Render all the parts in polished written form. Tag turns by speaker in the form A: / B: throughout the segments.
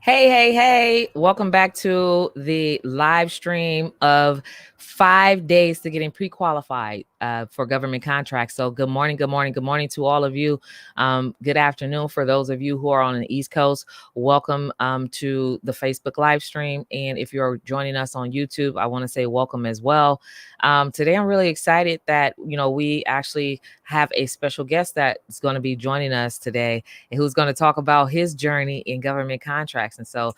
A: Hey. Welcome back to the live stream of 5 days to getting pre-qualified for government contracts. So good morning to all of you. Good afternoon for those of you who are on the East Coast. Welcome to the Facebook live stream. And if you're joining us on YouTube, I want to say welcome as well. Today, I'm really excited that, we actually have a special guest that's going to be joining us today and who's going to talk about his journey in government contracts. And so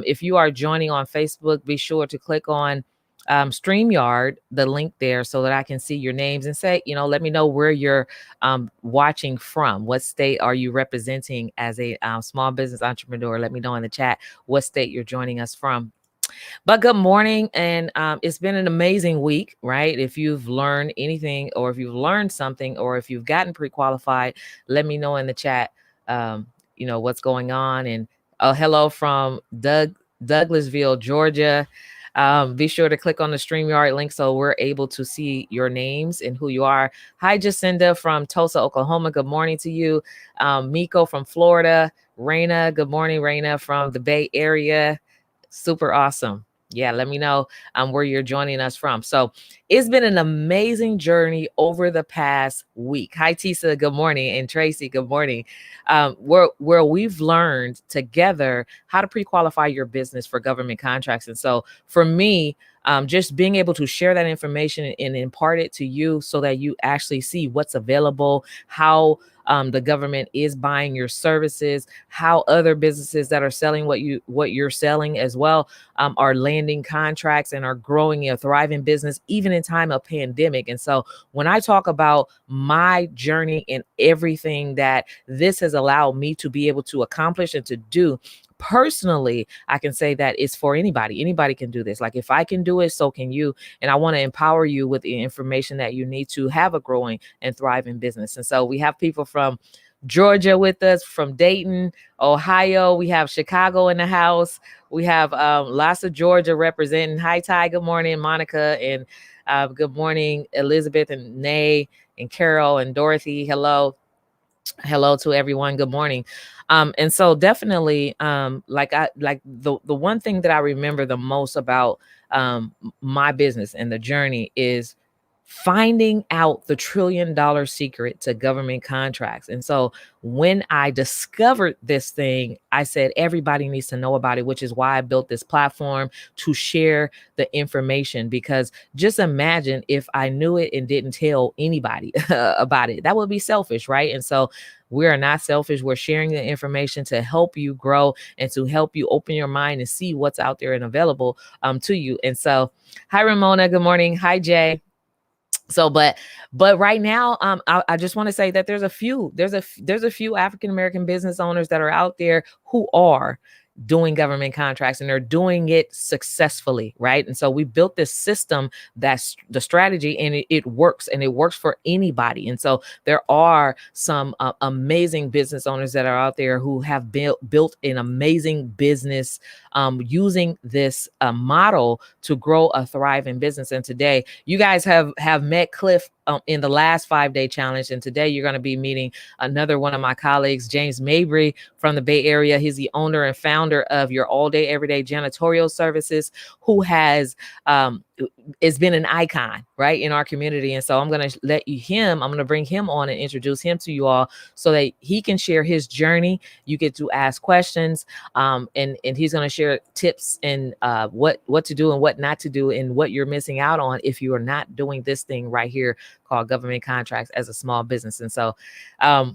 A: if you are joining on Facebook, be sure to click on StreamYard, the link there, so that I can see your names and say, let me know where you're watching from. What state are you representing as a small business entrepreneur? Let me know in the chat what state you're joining us from. But good morning. And it's been an amazing week, right? If you've learned anything, or if you've learned something, or if you've gotten pre-qualified, let me know in the chat, what's going on. And hello from Douglasville, Georgia. Be sure to click on the StreamYard link so we're able to see your names and who you are. Hi, Jacinda from Tulsa, Oklahoma. Good morning to you. Miko from Florida. Raina, good morning, Raina from the Bay Area. Super awesome. Yeah, let me know where you're joining us from. So it's been an amazing journey over the past week. Hi, Tisa, good morning. And Tracy, good morning. Where we've learned together how to pre-qualify your business for government contracts. And so for me, just being able to share that information and impart it to you so that you actually see what's available, how the government is buying your services, how other businesses that are selling what you're selling as well are landing contracts and are growing a thriving business even in time of pandemic. And so when I talk about my journey and everything that this has allowed me to be able to accomplish and to do, personally, I can say that it's for anybody. Anybody can do this. Like if I can do it, so can you. And I want to empower you with the information that you need to have a growing and thriving business. And so we have people from Georgia with us, from Dayton, Ohio. We have Chicago in the house. We have lots of Georgia representing. Hi, Ty. Good morning, Monica. And good morning, Elizabeth and Nay and Carol and Dorothy. Hello to everyone. Good morning. And so definitely the one thing that I remember the most about my business and the journey is finding out the $1 trillion secret to government contracts. And so when I discovered this thing, I said everybody needs to know about it, which is why I built this platform to share the information. Because just imagine if I knew it and didn't tell anybody about it. That would be selfish, right? And so we are not selfish. We're sharing the information to help you grow and to help you open your mind and see what's out there and available to you. And so, hi, Ramona. Good morning. Hi, Jay. So, but right now, I just want to say that there's a few African American business owners that are out there who are doing government contracts and they're doing it successfully, right? And so we built this system, that's the strategy, and it works, and it works for anybody. And so there are some amazing business owners that are out there who have built an amazing business using this model to grow a thriving business. And today you guys have met Cliff in the last 5-day challenge. And today you're going to be meeting another one of my colleagues, James Mabry from the Bay Area. He's the owner and founder of Your All Day Everyday Janitorial Services, who has been an icon, right, in our community. And so I'm going to bring him on and introduce him to you all so that he can share his journey. You get to ask questions, and he's going to share tips and what to do and what not to do and what you're missing out on if you are not doing this thing right here called government contracts as a small business. And so I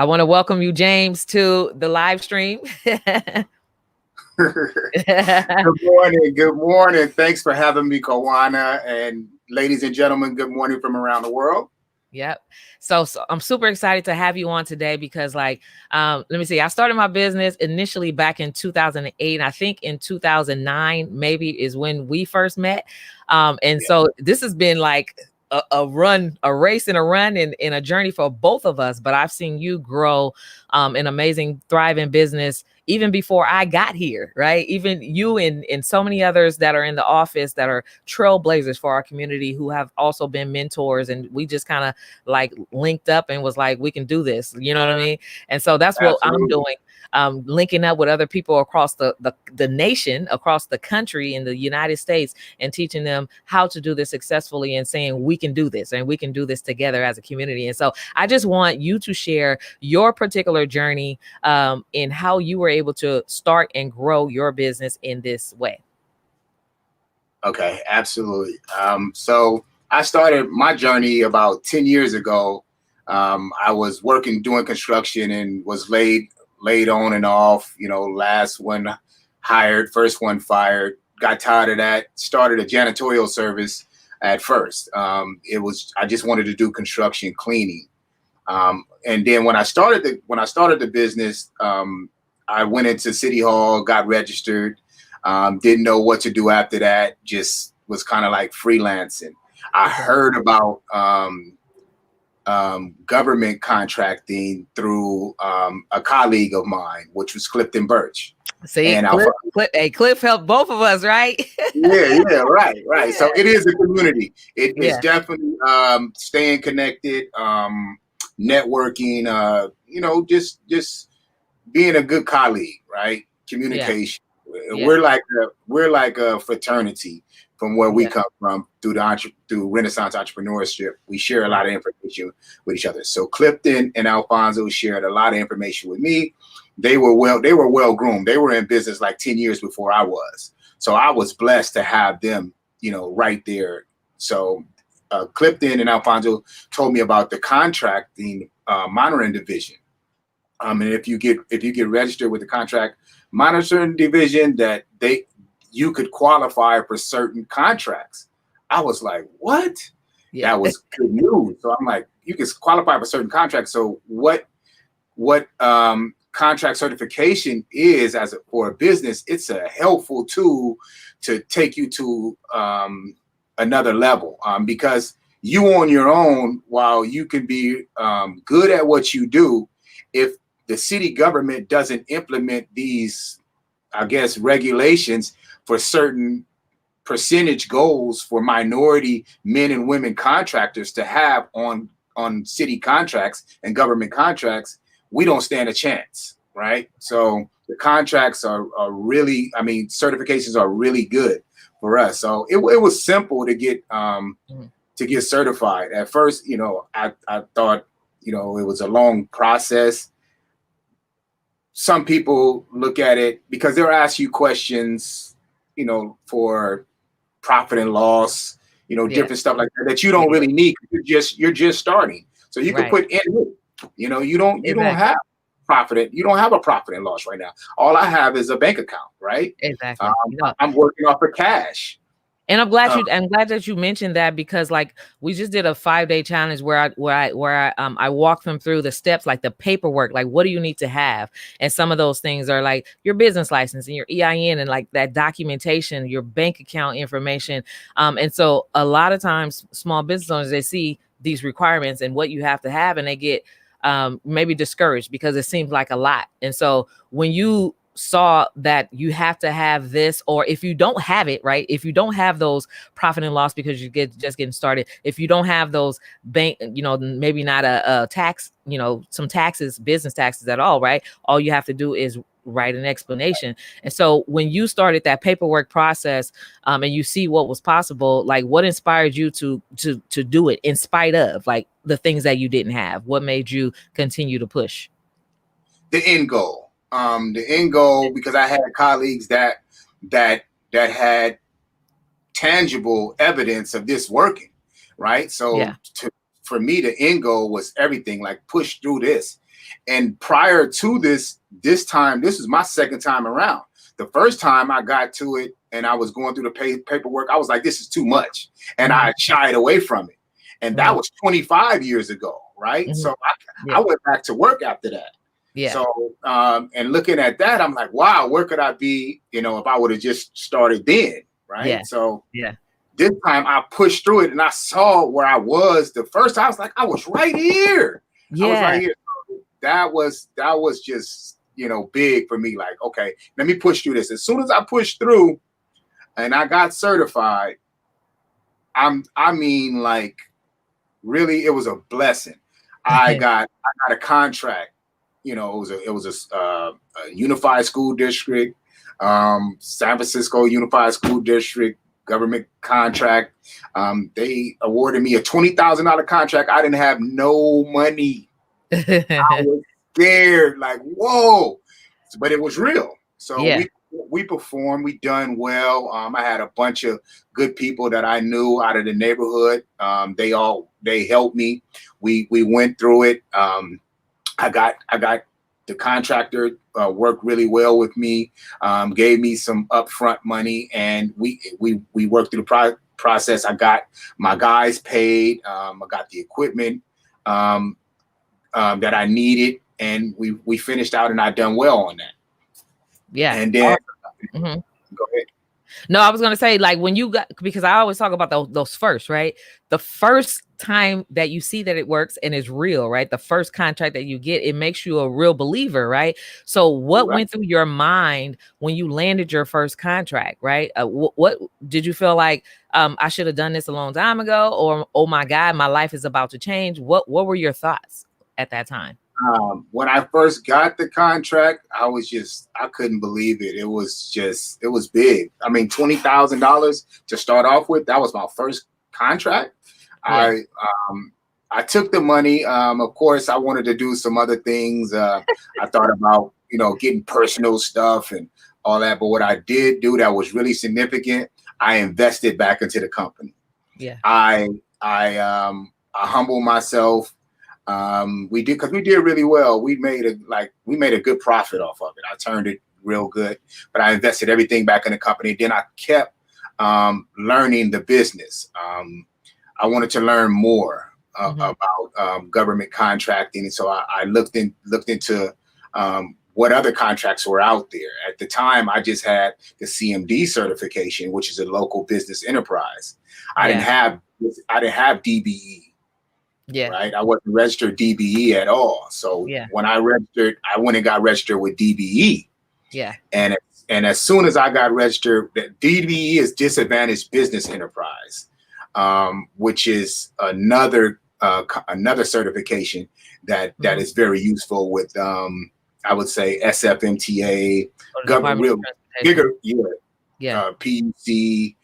A: want to welcome you, James, to the live stream.
B: Good morning. Thanks for having me, Kawana. And ladies and gentlemen, good morning from around the world.
A: Yep. So I'm super excited to have you on today because let me see, I started my business initially back in 2008. I think in 2009, maybe is when we first met. So this has been like a race and a journey for both of us. But I've seen you grow an amazing, thriving business even before I got here, right? Even you and so many others that are in the office that are trailblazers for our community who have also been mentors. And we just kind of like linked up and was like, we can do this. You know what I mean? And so that's what I'm doing. linking up with other people across the nation, across the country in the United States, and teaching them how to do this successfully and saying we can do this and we can do this together as a community. And so I just want you to share your particular journey in how you were able to start and grow your business in this way.
B: Okay, absolutely. So I started my journey about 10 years ago. I was working, doing construction, and was laid on and off, last one hired, first one fired, got tired of that, started a janitorial service at first. I just wanted to do construction cleaning. And then when I started the business, I went into City Hall, got registered, didn't know what to do after that, just was kind of like freelancing. I heard about government contracting through a colleague of mine, which was Clifton Birch.
A: See, and Cliff helped both of us, right?
B: yeah, right. Yeah. So it is a community. It's definitely staying connected, networking, just being a good colleague, right? Communication. Yeah. We're like a fraternity from where we come from through Renaissance entrepreneurship. We share a lot of information with each other. So Clifton and Alfonso shared a lot of information with me. They were well groomed. They were in business like 10 years before I was. So I was blessed to have them, right there. So Clifton and Alfonso told me about the contracting monitoring division. And if you get registered with the contract monitoring division, that you could qualify for certain contracts. I was like, what? Yeah. That was good news. So I'm like, you can qualify for certain contracts. So what contract certification is for a business, it's a helpful tool to take you to another level, because you on your own, while you can be good at what you do, if the city government doesn't implement these, I guess, regulations for certain percentage goals for minority men and women contractors to have on city contracts and government contracts, we don't stand a chance, right? So the contracts are really, certifications are really good for us. So it was simple to get certified. At first, I thought, it was a long process. Some people look at it because they'll ask you questions, for profit and loss, different stuff like that you don't really need. You're just starting. So you can put in, you don't have profit. You don't have a profit and loss right now. All I have is a bank account, right?
A: Exactly.
B: I'm working off of cash.
A: And I'm glad that you mentioned that, because like we just did a 5-day challenge where I walked them through the steps, like the paperwork, like what do you need to have? And some of those things are like your business license and your EIN and like that documentation, your bank account information. And so a lot of times small business owners, they see these requirements and what you have to have, and they get maybe discouraged because it seems like a lot. And so when you saw that you have to have this, or if you don't have it, right? If you don't have those profit and loss because you just getting started, if you don't have those bank, maybe not a tax, some taxes, business taxes at all, right? All you have to do is write an explanation. And so when you started that paperwork process, and you see what was possible, like what inspired you to do it in spite of like the things that you didn't have? What made you continue to push?
B: The end goal. Because I had colleagues that had tangible evidence of this working, right? So for me, the end goal was everything, like push through this. And prior to this time, this was my second time around. The first time I got to it and I was going through the paperwork, I was like, this is too much. And I shied away from it. And that was 25 years ago, right? So I went back to work after that. Yeah. So, and looking at that, I'm like, wow, where could I be, if I would have just started then, right? Yeah. So this time I pushed through it and I saw where I was the first time. I was like, I was right here. Yeah. I was right here. So that was just, big for me. Like, okay, let me push through this. As soon as I pushed through and I got certified, like, really, it was a blessing. I got a contract you know, it was a unified school district, San Francisco Unified School District, government contract. They awarded me a $20,000 contract. I didn't have no money. I was scared, like, whoa, but it was real. So
A: Yeah.
B: we performed, we done well. I had a bunch of good people that I knew out of the neighborhood. They helped me. We went through it. I got the contractor worked really well with me, gave me some upfront money, and we worked through the process. I got my guys paid. I got the equipment that I needed, and we finished out, and I done well on that.
A: Yeah.
B: And then
A: Mm-hmm.
B: go ahead.
A: No, I was going to say, like, when you got, because I always talk about those first, right? The first time that you see that it works and is real, right? The first contract that you get, it makes you a real believer, right? So what went through your mind when you landed your first contract, right? What did you feel like, I should have done this a long time ago, or, oh my God, my life is about to change? What were your thoughts at that time?
B: When I first got the contract, I couldn't believe it. It was big. I mean, $20,000 to start off with. That was my first contract. Yeah. I took the money. Of course, I wanted to do some other things. I thought about, you know, getting personal stuff and all that. But what I did do that was really significant, I invested back into the company.
A: Yeah.
B: I humbled myself. We did really well. We made a good profit off of it. I turned it real good, but I invested everything back in the company. Then I kept learning the business. I wanted to learn more about government contracting, and so I looked into what other contracts were out there. At the time, I just had the CMD certification, which is a local business enterprise. I didn't have DBE.
A: Yeah.
B: Right. I wasn't registered DBE at all. So when I registered, I went and got registered with DBE.
A: Yeah.
B: And as soon as I got registered, DBE is Disadvantaged Business Enterprise, which is another certification that is very useful with I would say SFMTA, government, bigger, PUC,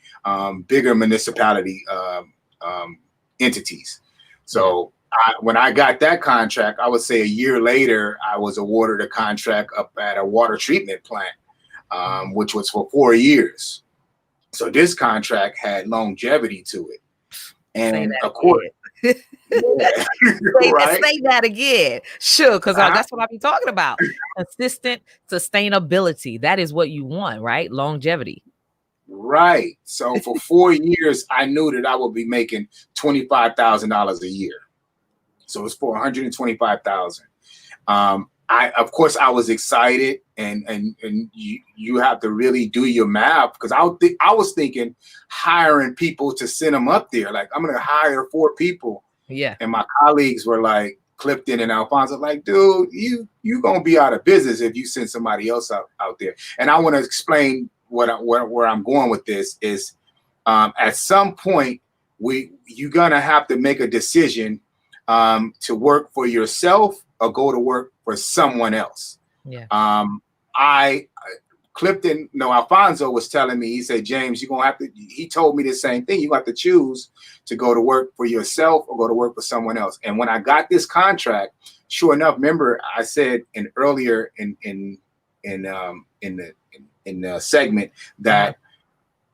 B: bigger municipality entities. So when I got that contract, I would say a year later, I was awarded a contract up at a water treatment plant, which was for 4 years. So this contract had longevity to it. And of course,
A: say that again. Sure, because that's what I be talking about. Consistent sustainability. That is what you want, right? Longevity.
B: Right. So for 4 years, I knew that I would be making $25,000 a year. So it's for $125,000. Of course, I was excited, and you have to really do your math, because I was thinking hiring people to send them up there. Like, I'm going to hire 4 people.
A: Yeah. And
B: my colleagues were like, Clifton and Alfonso, like, dude, you going to be out of business if you send somebody else out there. And I want to explain where I'm going with this is, at some point you're gonna have to make a decision to work for yourself or go to work for someone else.
A: Yeah.
B: Alfonso was telling me, he said, James, he told me the same thing. You have to choose to go to work for yourself or go to work for someone else. And when I got this contract, sure enough, remember I said earlier in the segment that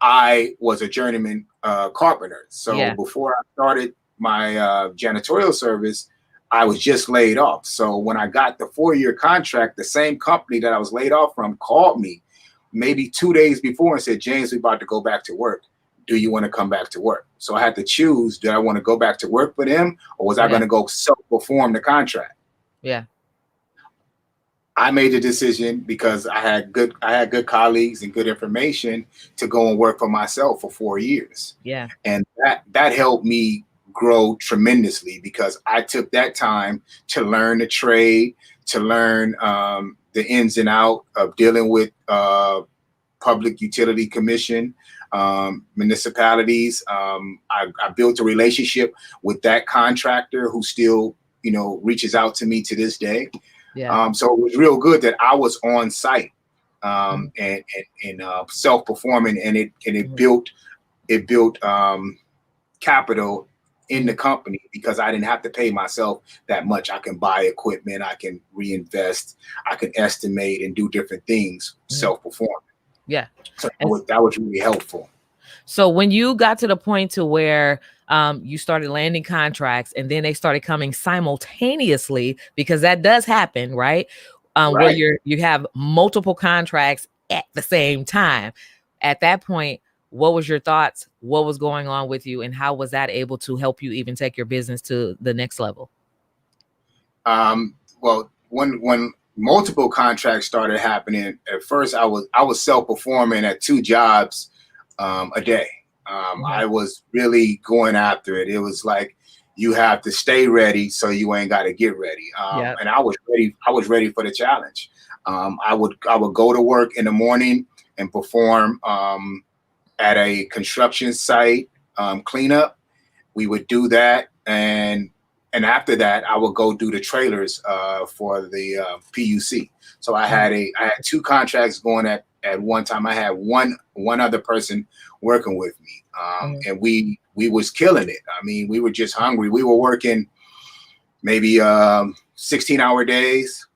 B: I was a journeyman carpenter. So before I started my janitorial service, I was just laid off. So when I got the 4-year contract, the same company that I was laid off from called me maybe 2 days before and said, James, we're about to go back to work. Do you want to come back to work? So I had to choose, did I want to go back to work for them, or was I going to go self-perform the contract?
A: Yeah.
B: I made the decision because I had good colleagues and good information to go and work for myself for 4 years.
A: Yeah.
B: And that helped me grow tremendously, because I took that time to learn the trade, to learn the ins and out of dealing with Public Utility Commission, municipalities. I built a relationship with that contractor who still, reaches out to me to this day.
A: Yeah.
B: So it was real good that I was on site
A: Mhm.
B: and self-performing, and it
A: Mhm.
B: built capital in the
A: Mhm.
B: company because I didn't have to pay myself that much. I can buy equipment, I can reinvest, I can estimate and do different things
A: Mhm.
B: self-performing.
A: Yeah.
B: So
A: And
B: that was really helpful.
A: so when you got to the point to where you started landing contracts and then they started coming simultaneously, because that does happen, right? Where
B: Right.
A: you have multiple contracts at the same time. At that point, what was your thoughts? What was going on with you, and how was that able to help you even take your business to the next level?
B: Well, when multiple contracts started happening, at first I was self-performing at 2 jobs a day.
A: Mhm.
B: I was really going after it. It was like you have to stay ready so you ain't got to get ready.
A: Yeah.
B: And I was ready. I was ready for the challenge. I would go to work in the morning and perform at a construction site cleanup. We would do that, and after that I would go do the trailers for the PUC. So
A: Mhm.
B: I had 2 contracts going at one time. I had one other person working with me,
A: Mhm.
B: and we was killing it. I mean, we were just hungry. We were working maybe 16-hour days,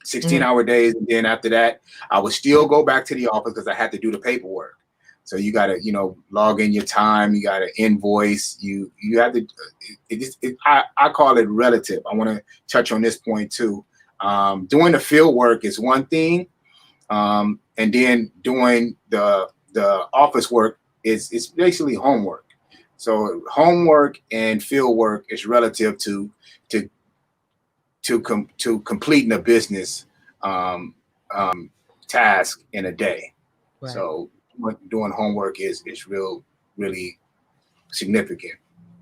B: 16
A: Mhm.
B: hour days, and then after that I would still go back to the office because I had to do the paperwork. So you got to, log in your time. You got to invoice. You have to. I call it relative. I want to touch on this point too. Doing the field work is one thing, and then doing the office work is it's basically homework. So homework and field work is relative to to completing a business um, task in a day.
A: Right.
B: So doing homework is really significant.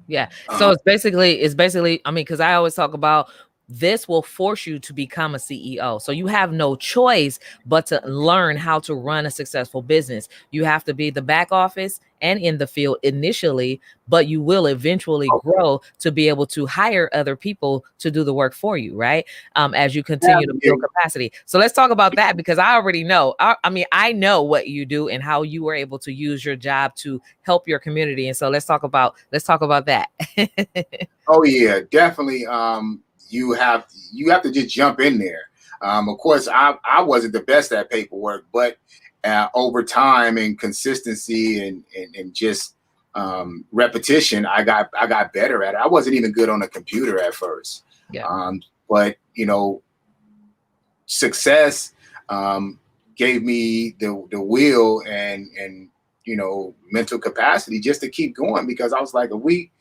A: Yeah. So
B: Um,
A: it's basically, I mean, because I always talk about this will force you to become a CEO. So you have no choice but to learn how to run a successful business. You have to be the back office and in the field initially, but you will eventually
B: okay.
A: grow to be able to hire other people to do the work for you, right? As you
B: Yeah,
A: continue to build capacity. So let's talk about that, because I already know. I mean, I know what you do and how you were able to use your job to help your community. And so let's talk about that.
B: oh yeah, definitely. You have to just jump in there. Of course, I wasn't the best at paperwork, but over time and consistency and just repetition, I got better at it. I wasn't even good on a computer at first,
A: Yeah.
B: but success gave me the will and mental capacity just to keep going, because I was like, if we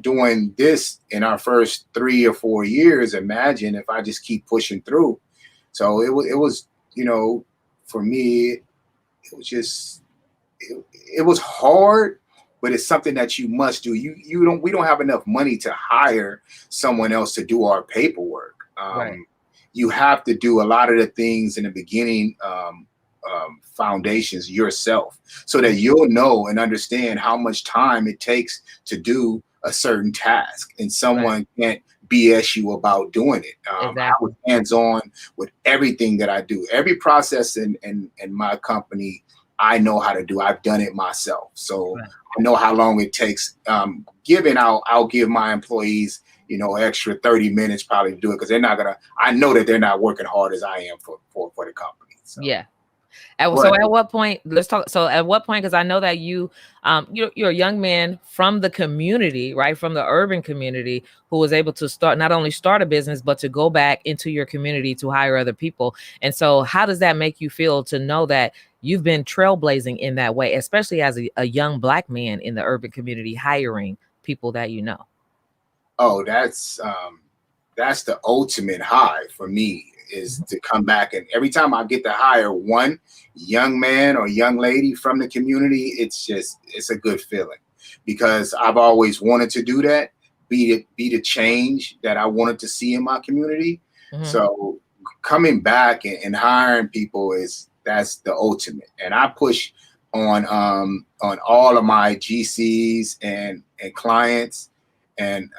B: doing this in our first 3 or 4 years, imagine if I just keep pushing through. So it was for me it was just it was hard, but it's something that you must do. You don't We don't have enough money to hire someone else to do our paperwork.
A: Right.
B: You have to do a lot of the things in the beginning, foundations yourself, so that
A: Mhm.
B: you'll know and understand how much time it takes to do a certain task, and
A: Right.
B: someone can't BS you about doing it. I was
A: Exactly.
B: hands on with everything that I do, every process in my company. I know how to do. I've done it myself, so
A: Right.
B: I know how long it takes. Given I'll give my employees extra 30 minutes probably to do it, because they're not gonna. I know that they're not working hard as I am for the company. So,
A: Yeah. So
B: but
A: at what point, let's talk. So at what point, because I know that you're a young man from the community, right? From the urban community, who was able to not only start a business, but to go back into your community to hire other people. And so how does that make you feel to know that you've been trailblazing in that way, especially as a young Black man in the urban community, hiring people that you know?
B: oh, that's the ultimate high for me, is
A: Mhm.
B: to come back, and every time I get to hire one young man or young lady from the community, it's a good feeling, because I've always wanted to do that, be the change that I wanted to see in my community.
A: Mhm.
B: So coming back and hiring people, that's the ultimate, and I push on all of my GCs and clients, and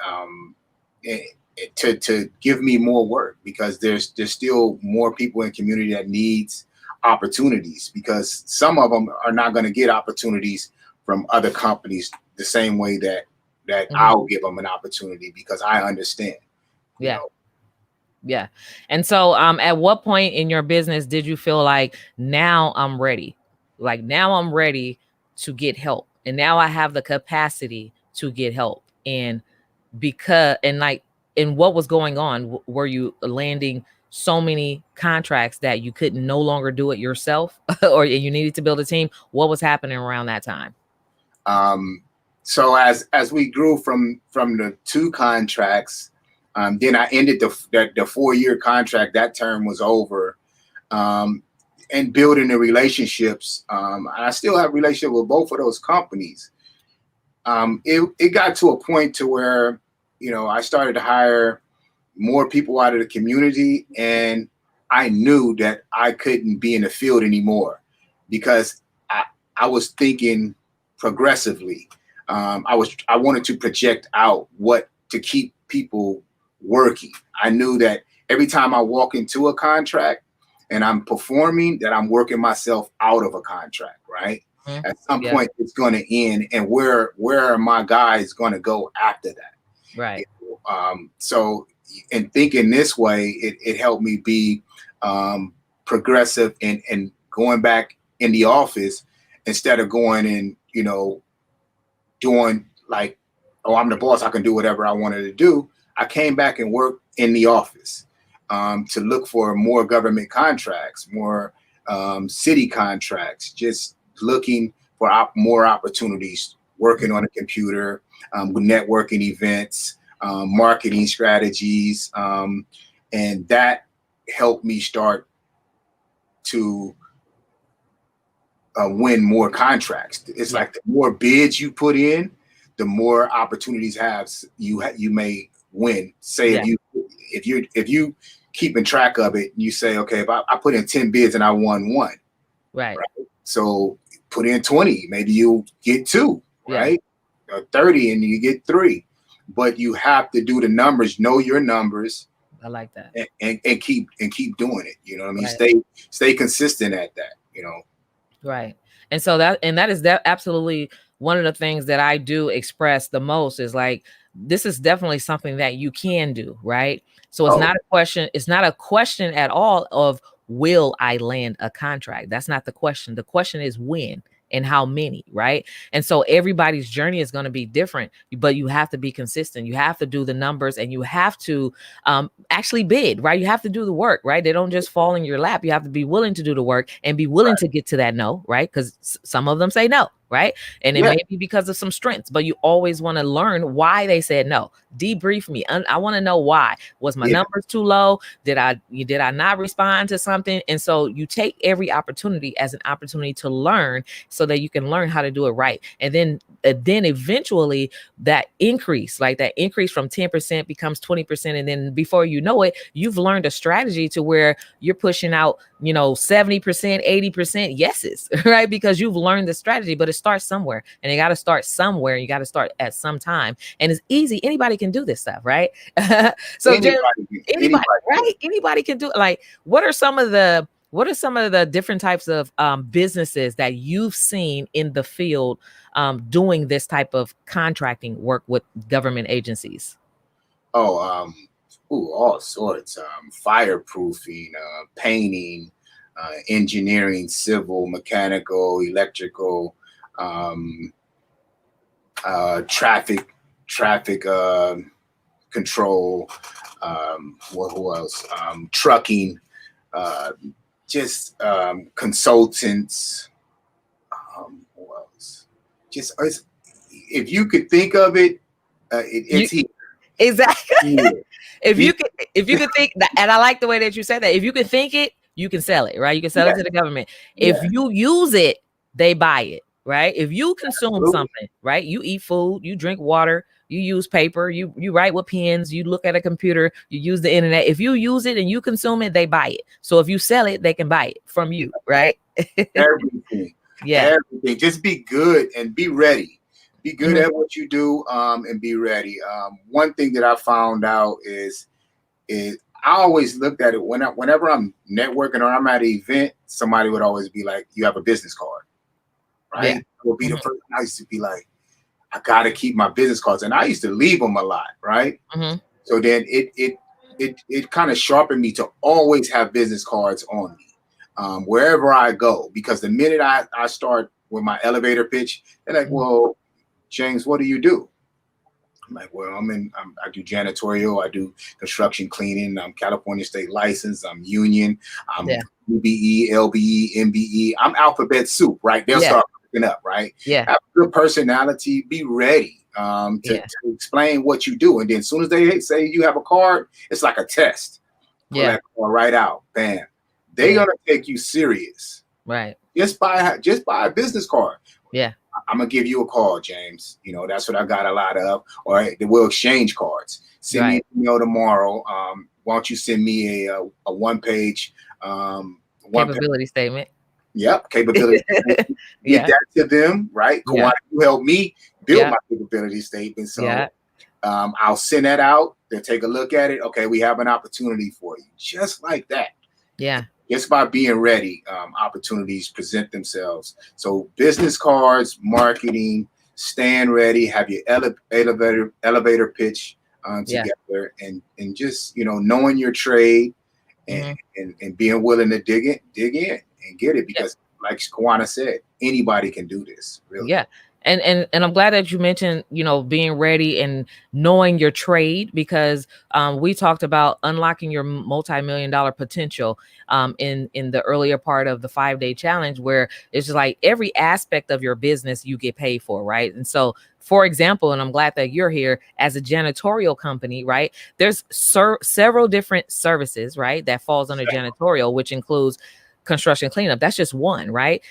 B: to give me more work, because there's still more people in the community that needs opportunities, because some of them are not going to get opportunities from other companies the same way that I'll give them an opportunity, because I understand.
A: Yeah. Yeah. And so at what point in your business did you feel like, now I'm ready? Like, now I'm ready to get help. And now I have the capacity to get help. And what was going on? Were you landing so many contracts that you couldn't no longer do it yourself, or you needed to build a team? What was happening around that time?
B: So as we grew from the 2 contracts, then I ended the 4-year contract. That term was over, and building the relationships. I still have a relationship with both of those companies. It got to a point to where, I started to hire more people out of the community, and I knew that I couldn't be in the field anymore, because I was thinking progressively. I wanted to project out what to keep people working. I knew that every time I walk into a contract and I'm performing, that I'm working myself out of a contract, right? Mm-hmm. At some point it's going to end, and where are my guys going to go after that?
A: Right.
B: So in thinking this way, it helped me be progressive and going back in the office, instead of going and, doing like, oh, I'm the boss, I can do whatever I wanted to do. I came back and worked in the office to look for more government contracts, more city contracts, just looking for more opportunities, working on a computer, networking events, marketing strategies. And that helped me start to win more contracts. It's like the more bids you put in, the more opportunities you may win. Say if you keeping track of it, you say, okay, if I put in 10 bids and I won 1,
A: right?
B: So put in 20, maybe you'll get 2, right? 30 and you get 3. But you have to do the numbers, know your numbers.
A: I like that.
B: And keep doing it. You know what I mean? Right. Stay consistent at that,
A: Right. And so that is absolutely one of the things that I do express the most, is like, this is definitely something that you can do, right? So it's not a question. It's not a question at all of, will I land a contract? That's not the question. The question is when and how many, right? And so everybody's journey is going to be different, but you have to be consistent. You have to do the numbers, and you have to actually bid, right? You have to do the work, right? They don't just fall in your lap. You have to be willing to do the work and be willing to get to that no, right? Because some of them say no, right? And it may be because of some strengths, but you always want to learn why they said no. Debrief me. I want to know why. Was my numbers too low? Did I not respond to something? And so you take every opportunity as an opportunity to learn, so that you can learn how to do it right. And then eventually that increase from 10% becomes 20. And then before you know it, you've learned a strategy to where you're pushing out, 70%, 80% yeses, right? Because you've learned the strategy. But it starts somewhere, and you got to start somewhere. You got to start at some time. And it's easy. Anybody can do this stuff, right? So anybody, right? Anybody can do it. Like, what are some of the different types of businesses that you've seen in the field doing this type of contracting work with government agencies?
B: All sorts. Fireproofing, painting, engineering, civil, mechanical, electrical, traffic control. Who else? Trucking. Just consultants. Who else? Just if you could think of it, it's here.
A: Exactly. Yeah. If you could think that, and I like the way that you said that. If you could think it, you can sell it, right? You can sell it to the government. If you use it, they buy it, right? If you consume something, right? You eat food, you drink water, you use paper, you write with pens, you look at a computer, you use the internet. If you use it and you consume it, they buy it. So if you sell it, they can buy it from you, right?
B: Everything. Yeah. Everything. Just be good and be ready. Be good at what you do, and be ready. One thing that I found out is I always looked at it whenever I'm networking or I'm at an event, somebody would always be like, "You have a business card, right?"
A: Yeah.
B: Will be the first. I used to be like, "I got to keep my business cards," and I used to leave them a lot, right? So then it kind of sharpened me to always have business cards on me, wherever I go, because the minute I start with my elevator pitch, they're like, "Well, James, what do you do?" I'm like, "Well, I do janitorial, I do construction cleaning, I'm California state licensed, I'm union, I'm UBE, LBE, MBE, I'm alphabet soup," right? They'll start looking up, right?
A: Yeah.
B: Have a good personality, be ready to explain what you do. And then as soon as they say you have a card, it's like a test. Pull that card right out, bam. They're gonna take you serious.
A: Right.
B: Just buy a business card.
A: Yeah.
B: I'm gonna give you a call, James. You know, that's what I got a lot of. Or we'll exchange cards. Send me an email tomorrow. Why don't you send me a one-page
A: capability statement?
B: Yep, capability statement. Get that to them, right? Kawana, you help me build my capability statement. So I'll send that out. They'll take a look at it. Okay, we have an opportunity for you. Just like that.
A: Yeah.
B: Just by being ready, opportunities present themselves. So business cards, marketing, stand ready, have your elevator pitch together, and just knowing your trade and being willing to dig in and get it, because like Kawana said, anybody can do this. Really.
A: Yeah. And I'm glad that you mentioned, being ready and knowing your trade, because we talked about unlocking your multi-million-dollar potential in the earlier part of the 5-day challenge, where it's just like every aspect of your business you get paid for, right? And so, for example, and I'm glad that you're here, as a janitorial company, right? There's several different services, right, that falls under janitorial, which includes construction cleanup. That's just one, right?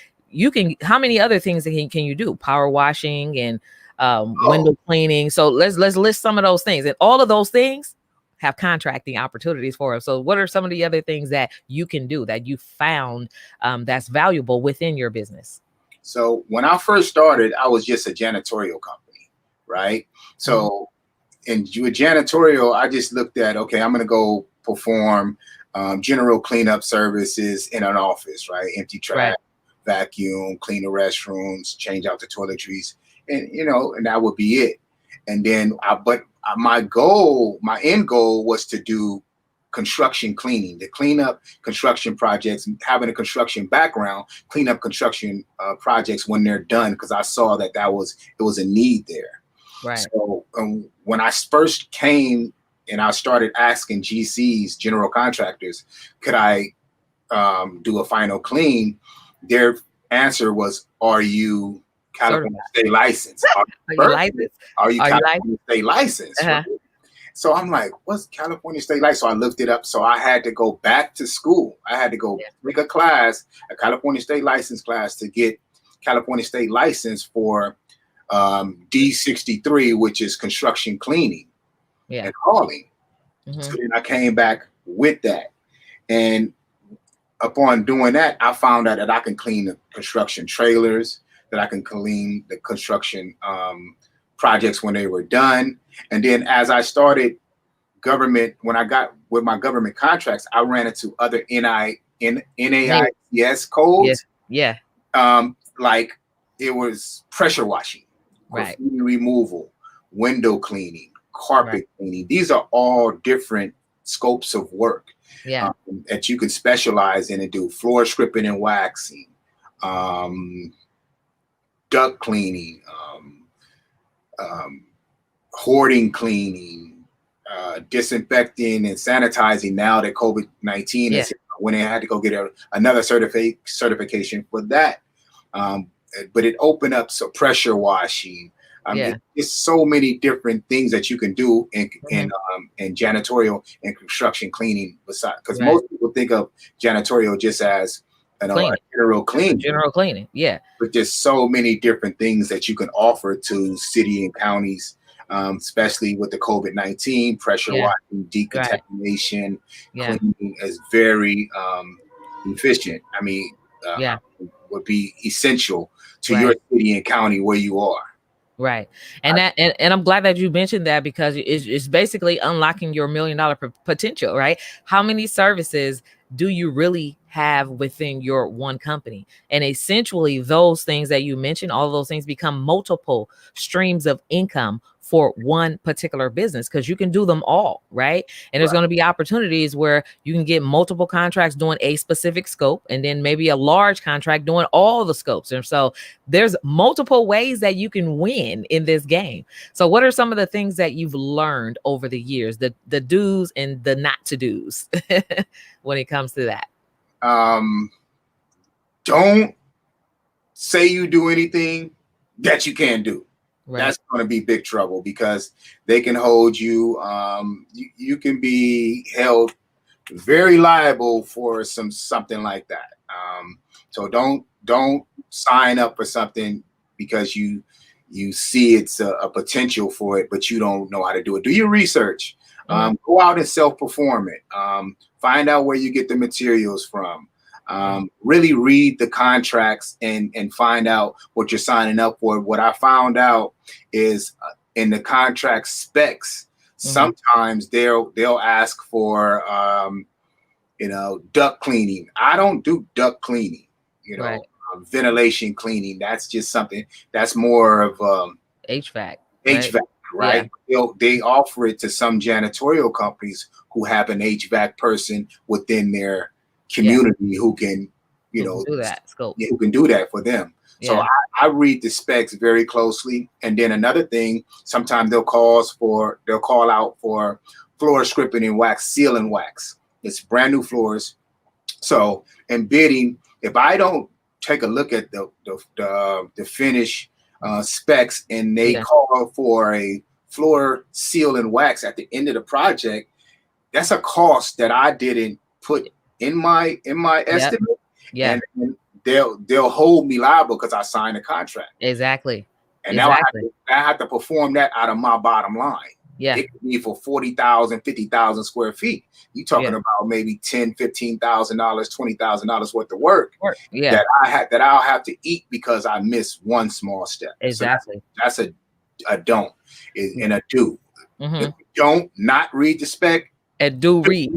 A: How many other things can you do? Power washing and window cleaning. So let's list some of those things, and all of those things have contracting opportunities for us. So what are some of the other things that you can do that you found that's valuable within your business?
B: So when I first started, I was just a janitorial company, right? So with janitorial, I just looked at, okay, I'm going to go perform general cleanup services in an office, right? Empty trash, vacuum, clean the restrooms, change out the toiletries, and and that would be it. And then my end goal was to do construction cleaning, to clean up construction projects, having a construction background, clean up construction projects when they're done, because I saw that it was a need there.
A: Right.
B: So when I first came and I started asking GCs, general contractors, could I do a final clean, their answer was, "Are you California state licensed? Are you California state licensed?" Right? So I'm like, "What's California state license?" So I looked it up. So I had to go back to school. I had to go take a California state license class, to get California state license for D63, which is construction cleaning and hauling. So then I came back with that. And upon doing that, I found out that I can clean the construction trailers, that I can clean the construction projects when they were done. And then as I started when I got with my government contracts, I ran into other NAICS codes.
A: Yeah.
B: Like it was pressure washing, graffiti removal, window cleaning, carpet cleaning. These are all different scopes of work that you could specialize in and do. Floor stripping and waxing, duct cleaning, hoarding cleaning, disinfecting and sanitizing. Now that COVID-19 is, when I had to go get another certification for that. But it opened up pressure washing. It's so many different things that you can do in janitorial and construction cleaning. Because most people think of janitorial just as a general cleaning.
A: General cleaning,
B: But there's so many different things that you can offer to city and counties, especially with the COVID-19, pressure washing, decontamination, cleaning is very efficient. I mean, would be essential to your city and county where you are.
A: Right. And and I'm glad that you mentioned that, because it's basically unlocking your $1 million potential, right? How many services do you really have within your one company? And essentially those things that you mentioned, all of those things become multiple streams of income for one particular business, because you can do them all, right? And there's going to be opportunities where you can get multiple contracts doing a specific scope, and then maybe a large contract doing all the scopes. And so there's multiple ways that you can win in this game. So what are some of the things that you've learned over the years, the do's and the not to do's when it comes to that?
B: Don't say you do anything that you can't do. Right. That's going to be big trouble, because they can hold you. You can be held very liable for something like that. So don't sign up for something because you see it's a potential for it, but you don't know how to do it. Do your research. Go out and self-perform it. Find out where you get the materials from. Really read the contracts and find out what you're signing up for. What I found out is in the contract specs, sometimes they'll ask for duct cleaning. I don't do duct cleaning, ventilation cleaning. That's just something that's more of
A: HVAC.
B: Right? Yeah. They offer it to some janitorial companies who have an HVAC person within their community who can, do that scope. Who can do that for them. Yeah. So I read the specs very closely. And then another thing, sometimes they'll call out for floor stripping and wax, seal and wax. It's brand new floors. So in bidding, if I don't take a look at the finish specs and they call for a floor seal and wax at the end of the project, that's a cost that I didn't put in my estimate. Yeah. And they'll hold me liable because I signed a contract.
A: Exactly.
B: And now I have to perform that out of my bottom line. Yeah. It could be for 40,000, 50,000 square feet. You're talking about maybe $10,000, $15,000, $20,000 worth of work that I'll have to eat because I missed one small step.
A: Exactly.
B: So that's a don't and a do. Don't not read the spec.
A: And do read.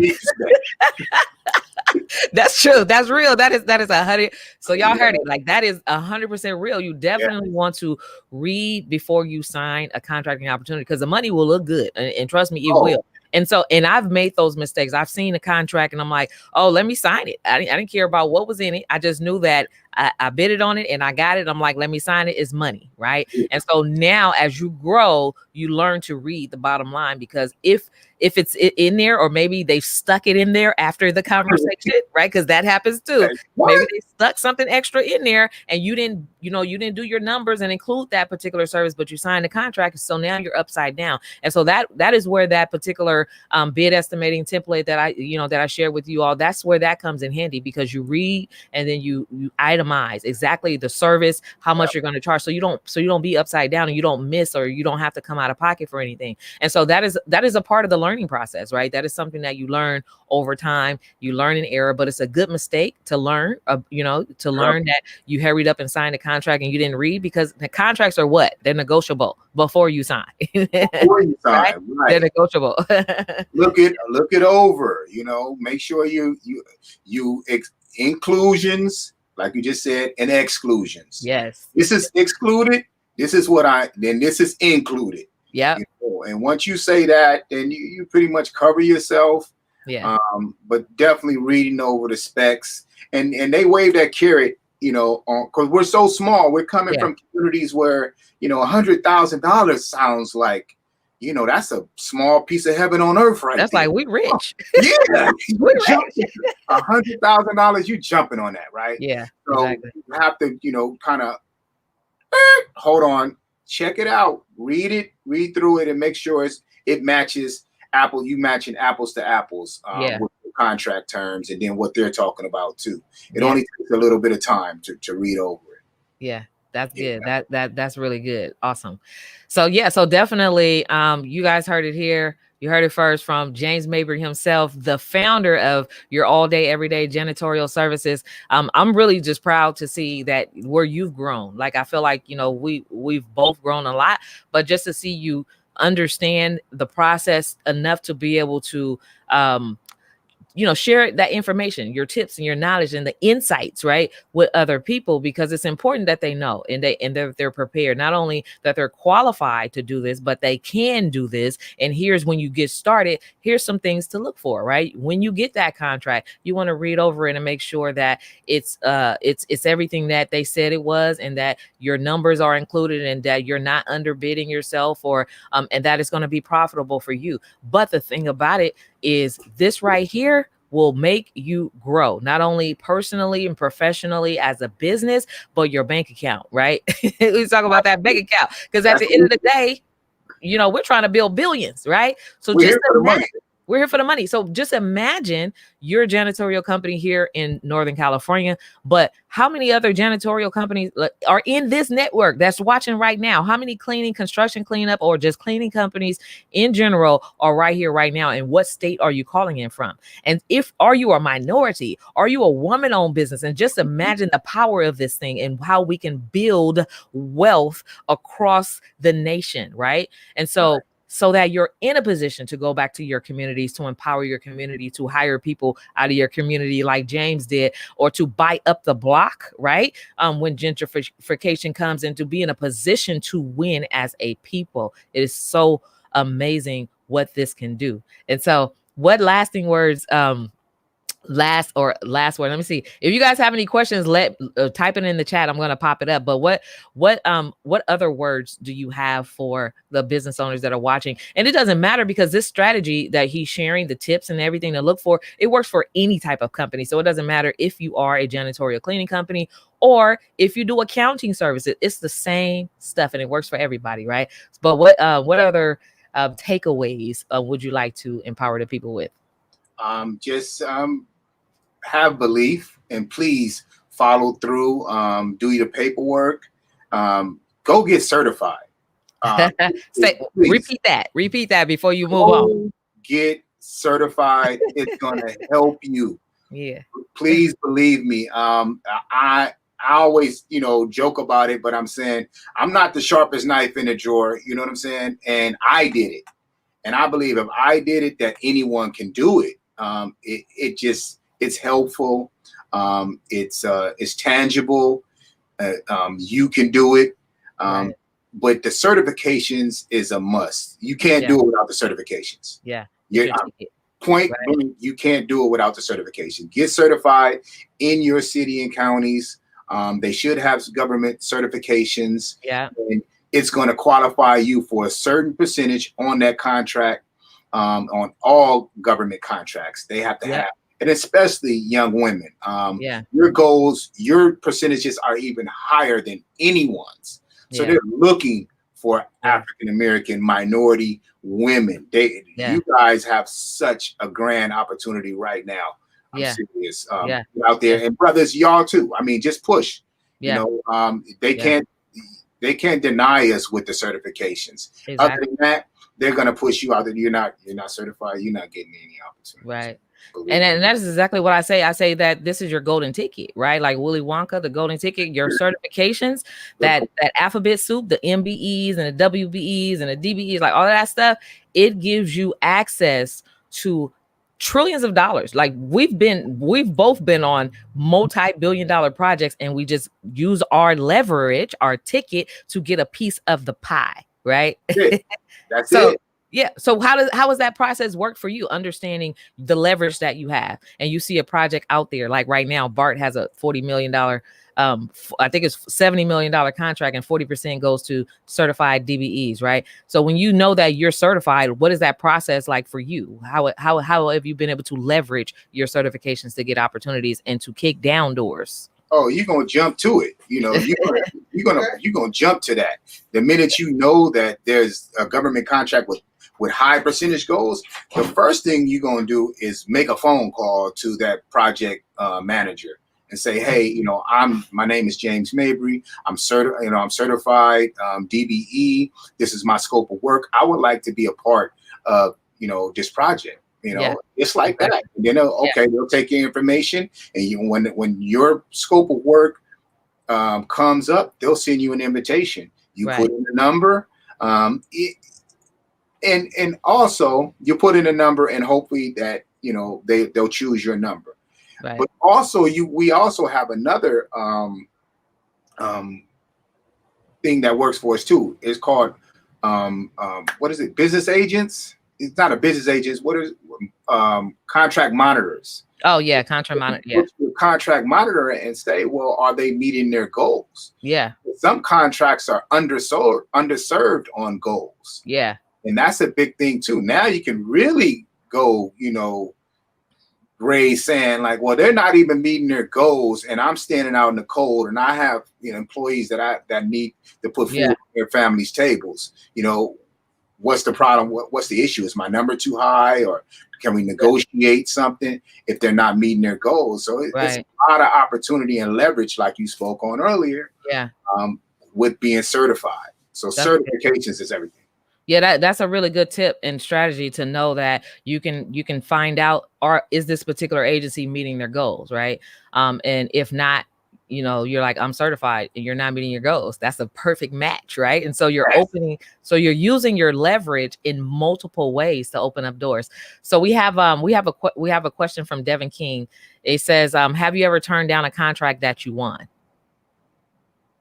A: That's true. That's real. That is 100. So y'all heard it. Like, that is 100% real. You definitely want to read before you sign a contracting opportunity, because the money will look good, and trust me, it will. And so, and I've made those mistakes. I've seen a contract and I'm like, oh, let me sign it. I didn't care about what was in it. I just knew that I bidded on it and I got it. I'm like, let me sign it. It's money, right? And so now as you grow, you learn to read the bottom line, because if it's in there, or maybe they've stuck it in there after the conversation, right? Because that happens too. Maybe they stuck something extra in there and you didn't do your numbers and include that particular service, but you signed the contract. So now you're upside down. And so that is where that particular bid estimating template that I shared with you all, that's where that comes in handy, because you read and then you itemize exactly the service, how much you're going to charge. So you don't be upside down and you don't miss, or you don't have to come out of pocket for anything. And so that is a part of the learning process, right? That is something that you learn over time. You learn in error, but it's a good mistake to learn, learn that you hurried up and signed a contract and you didn't read, because the contracts are what? They're negotiable before you sign. Right? They're negotiable.
B: Look it over, make sure you inclusions, like you just said, and exclusions.
A: Yes.
B: This is excluded. This is then this is included.
A: Yeah.
B: And once you say that, then you pretty much cover yourself.
A: Yeah.
B: But definitely reading over the specs, and they wave that carrot, because we're so small. We're coming from communities where, $100,000 sounds like, that's a small piece of heaven on earth, right?
A: That's there. Like, we rich.
B: Yeah. $100,000, you jumping on that, right?
A: Yeah.
B: So
A: exactly.
B: You have to, kind of hold on, check it out, read through it, and make sure it matches you matching apples to apples with the contract terms, and then what they're talking about too. It only takes a little bit of time to read over it.
A: Yeah. That's good. That's really good. Awesome. So so definitely, you guys heard it here. You heard it first from James Mabry himself, the founder of your all day, everyday janitorial services. I'm really just proud to see that where you've grown. Like, I feel like, we've both grown a lot, but just to see you understand the process enough to be able to, share that information, your tips and your knowledge and the insights, right, with other people, because it's important that they know and they're prepared. Not only that they're qualified to do this, but they can do this. And here's when you get started, here's some things to look for, right? When you get that contract, you want to read over it and make sure that it's everything that they said it was, and that your numbers are included, and that you're not underbidding yourself, or and that it's going to be profitable for you. But the thing about it is, this right here will make you grow, not only personally and professionally as a business, but your bank account, right? We talk about that bank account, because at the end of the day, we're trying to build billions, right? So
B: we're here for the money.
A: We're here for the money. So just imagine you're a janitorial company here in Northern California, but how many other janitorial companies are in this network that's watching right now? How many cleaning, construction, cleanup, or just cleaning companies in general are right here, right now? And what state are you calling in from? And are you a minority? Are you a woman-owned business? And just imagine the power of this thing and how we can build wealth across the nation, right? And so, so that you're in a position to go back to your communities, to empower your community, to hire people out of your community like James did, or to buy up the block, right? When gentrification comes, and to be in a position to win as a people. It is so amazing what this can do. And so, what lasting words, last word, let me see if you guys have any questions, type it in the chat. I'm going to pop it up. But what other words do you have for the business owners that are watching? And it doesn't matter, because this strategy that he's sharing, the tips and everything to look for, it works for any type of company. So it doesn't matter if you are a janitorial cleaning company or if you do accounting services. It's the same stuff, and it works for everybody, right? But what other takeaways would you like to empower the people with?
B: Just have belief, and please follow through. Do your paperwork. Go get certified.
A: Repeat that before you move on.
B: Get certified. It's gonna help you.
A: Yeah.
B: Please believe me. I always, joke about it, but I'm saying I'm not the sharpest knife in the drawer. You know what I'm saying? And I did it, and I believe if I did it, that anyone can do it. It's helpful. It's tangible. You can do it.
A: Right.
B: But the certifications is a must. You can't do it without the certifications.
A: Yeah.
B: Point blank, you can't do it without the certification. Get certified in your city and counties. They should have government certifications.
A: Yeah.
B: And it's going to qualify you for a certain percentage on that contract. On all government contracts, they have to have, and especially young women. Your goals, your percentages are even higher than anyone's. So they're looking for African American minority women. You guys have such a grand opportunity right now. I'm serious. Out there, and brothers, y'all too. I mean, just push. They can't deny us with the certifications. Exactly. Other than that, they're gonna push you out. That you're not certified. You're not getting any opportunities. Right.
A: And that's exactly what I say. I say that this is your golden ticket, right? Like Willy Wonka, the golden ticket, your certifications, that alphabet soup, the MBEs and the WBEs and the DBEs, like all of that stuff, it gives you access to trillions of dollars. Like we've both been on multi-billion-dollar projects, and we just use our leverage, our ticket, to get a piece of the pie, right?
B: That's it.
A: Yeah. So how does that process work for you? Understanding the leverage that you have, and you see a project out there, like right now, BART has a $40 million, I think it's $70 million contract, and 40% goes to certified DBEs, right? So when you know that you're certified, what is that process like for you? How have you been able to leverage your certifications to get opportunities and to kick down doors?
B: Oh, you're gonna jump to it. You're gonna jump to that. The minute you know that there's a government contract with high percentage goals, the first thing you're gonna do is make a phone call to that project manager and say, hey, my name is James Mabry. I'm certified DBE. This is my scope of work. I would like to be a part of this project.
A: Yeah.
B: It's like
A: Exactly.
B: that. And then they'll take your information, and when your scope of work comes up, they'll send you an invitation. You
A: Right.
B: put in a number, and also you put in a number, and hopefully that they'll choose your number.
A: Right.
B: But also we also have another thing that works for us too. It's called what is it? Business agents. It's not a business agent. What is contract monitors?
A: Oh yeah, contract monitor. Yeah.
B: Contract monitor and say, well, are they meeting their goals?
A: Yeah.
B: Some contracts are underserved on goals.
A: Yeah.
B: And that's a big thing too. Now you can really go, raise saying like, well, they're not even meeting their goals, and I'm standing out in the cold, and I have employees that need to put food on their families' tables. What's the problem? What's the issue? Is my number too high, or can we negotiate something if they're not meeting their goals? So it's a lot of opportunity and leverage, like you spoke on earlier.
A: Yeah.
B: With being certified. So certifications is everything.
A: Yeah, that's a really good tip and strategy to know that you can find out, is this particular agency meeting their goals, right? And if not, you're like, I'm certified and you're not meeting your goals. That's a perfect match, right? And so you're you're using your leverage in multiple ways to open up doors. So we have a question from Devin King. It says, have you ever turned down a contract that you won?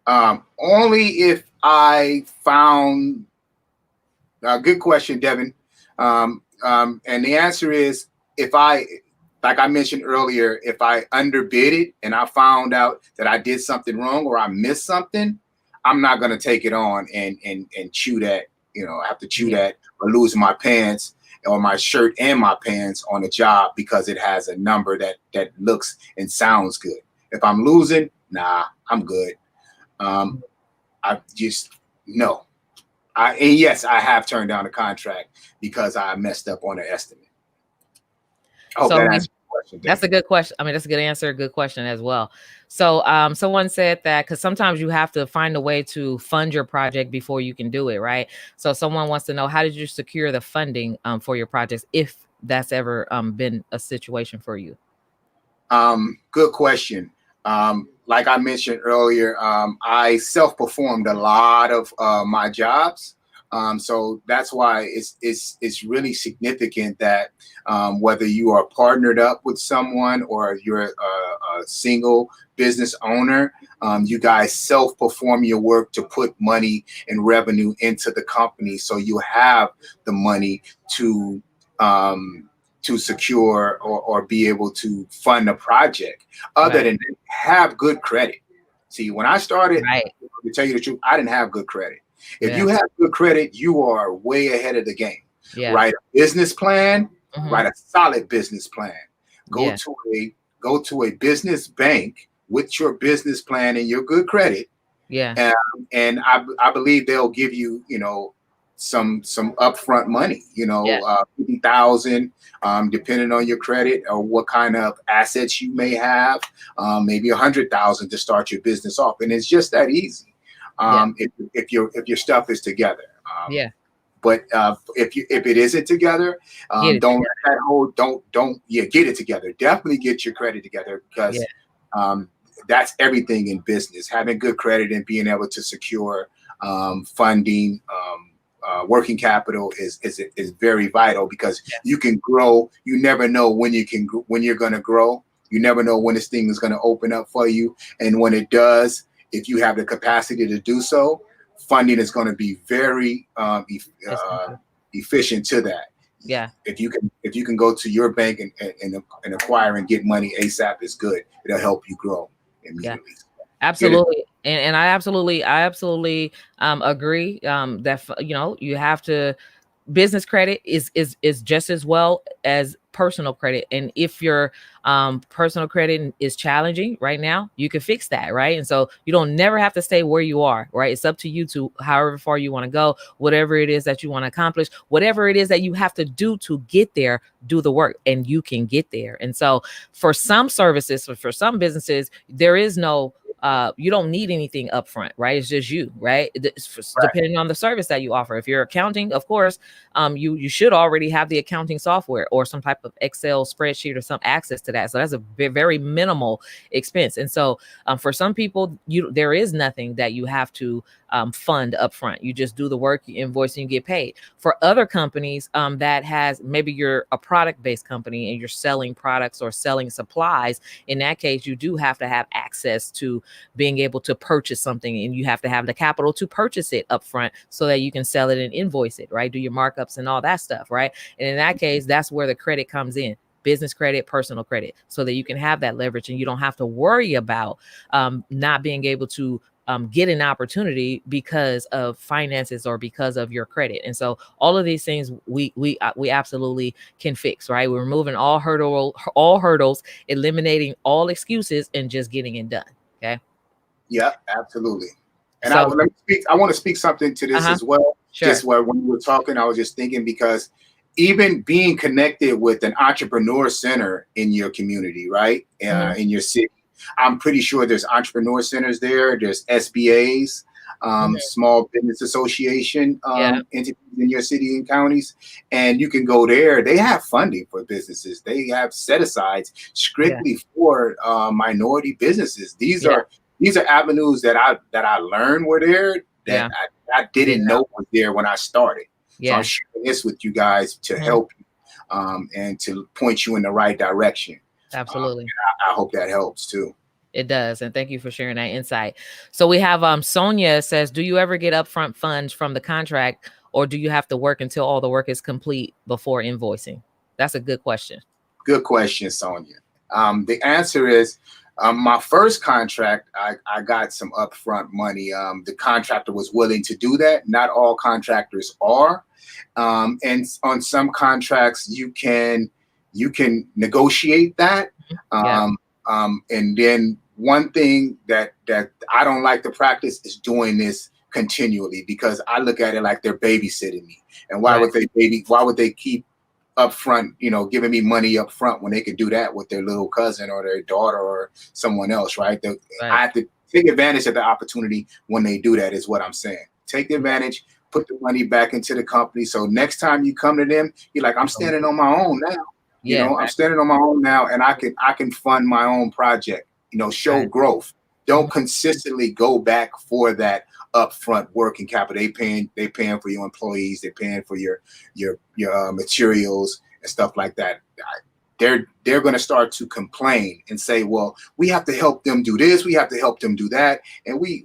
B: Only if I found. Good question, Devin. And the answer is, like I mentioned earlier, if I underbid it and I found out that I did something wrong or I missed something, I'm not going to take it on and chew that, I have to chew that or lose my pants or my shirt and my pants on a job because it has a number that looks and sounds good. If I'm losing, nah, I'm good. I just, no. And yes, I have turned down a contract because I messed up on the estimate. I hope that answers the question.
A: That's a good question. I mean, that's a good answer, a good question as well. So someone said that because sometimes you have to find a way to fund your project before you can do it, right? So someone wants to know, how did you secure the funding for your projects, if that's ever been a situation for you?
B: Good question. Like I mentioned earlier, I self-performed a lot of my jobs. So that's why it's really significant that whether you are partnered up with someone or you're a single business owner, you guys self-perform your work to put money and revenue into the company, so you have the money to secure or be able to fund a project. Other than that, have good credit. See, when I started, to tell you the truth, I didn't have good credit. If you have good credit, you are way ahead of the game. Write a business plan, write a solid business plan. Go to a business bank with your business plan and your good credit. And I believe they'll give you, some upfront money, $50,000, depending on your credit or what kind of assets you may have, maybe $100,000 to start your business off. And it's just that easy. If your stuff is together. But if it isn't together, don't get it together. Definitely get your credit together, because that's everything in business. Having good credit and being able to secure funding, working capital is very vital, because you can grow. You never know when you're going to grow. You never know when this thing is going to open up for you. And when it does, if you have the capacity to do so, funding is going to be very efficient to that. If you can go to your bank and acquire and get money ASAP, is good. It'll help you grow immediately.
A: Absolutely. And I absolutely agree that, you have to, business credit is just as well as personal credit. And if your personal credit is challenging right now, you can fix that, right? And so you don't never have to stay where you are, right? It's up to you to however far you want to go, whatever it is that you want to accomplish, whatever it is that you have to do to get there, do the work, and you can get there. And so for some services, for some businesses, there is no you don't need anything upfront, right? It's just you, right? Depending on the service that you offer. If you're accounting, of course, you should already have the accounting software or some type of Excel spreadsheet or some access to that. So that's a very minimal expense. And so for some people, there is nothing that you have to fund upfront. You just do the work, you invoice, and you get paid. For other companies that has, maybe you're a product-based company and you're selling products or selling supplies, in that case, you do have to have access to being able to purchase something, and you have to have the capital to purchase it upfront so that you can sell it and invoice it, right? Do your markups and all that stuff, right? And in that case, that's where the credit comes in. Business credit, personal credit, so that you can have that leverage and you don't have to worry about not being able to get an opportunity because of finances or because of your credit. And so all of these things we absolutely can fix, right? We're removing all hurdles, eliminating all excuses, and just getting it done. Okay.
B: Yeah, absolutely. And
A: So,
B: I want to speak something to this as well.
A: Sure.
B: Just where when you were talking, I was just thinking, because even being connected with an entrepreneur center in your community, right? In your city, I'm pretty sure there's entrepreneur centers there. There's SBAs, Small Business Association entities in your city and counties, and you can go there. They have funding for businesses. They have set asides strictly for minority businesses. These are avenues that I learned were there that I didn't know was there when I started. So I'm sharing this with you guys to help you and to point you in the right direction.
A: Absolutely.
B: I hope that helps too.
A: It does. And thank you for sharing that insight. So we have Sonia says, do you ever get upfront funds from the contract, or do you have to work until all the work is complete before invoicing? That's a good question.
B: Good question, Sonia. The answer is, my first contract, I got some upfront money. The contractor was willing to do that. Not all contractors are. And on some contracts, you can negotiate that. And then one thing that I don't like to practice is doing this continually, because I look at it like they're babysitting me. And why would they keep upfront, giving me money up front when they could do that with their little cousin or their daughter or someone else, right? I have to take advantage of the opportunity when they do that, is what I'm saying. Take the advantage, put the money back into the company. So next time you come to them, you're like, I'm standing on my own now. I'm standing on my own now, and I can fund my own project, show growth. Don't consistently go back for that upfront working capital. They paying for your employees, they're paying for your materials and stuff like that. They're going to start to complain and say, well, we have to help them do this, we have to help them do that, and we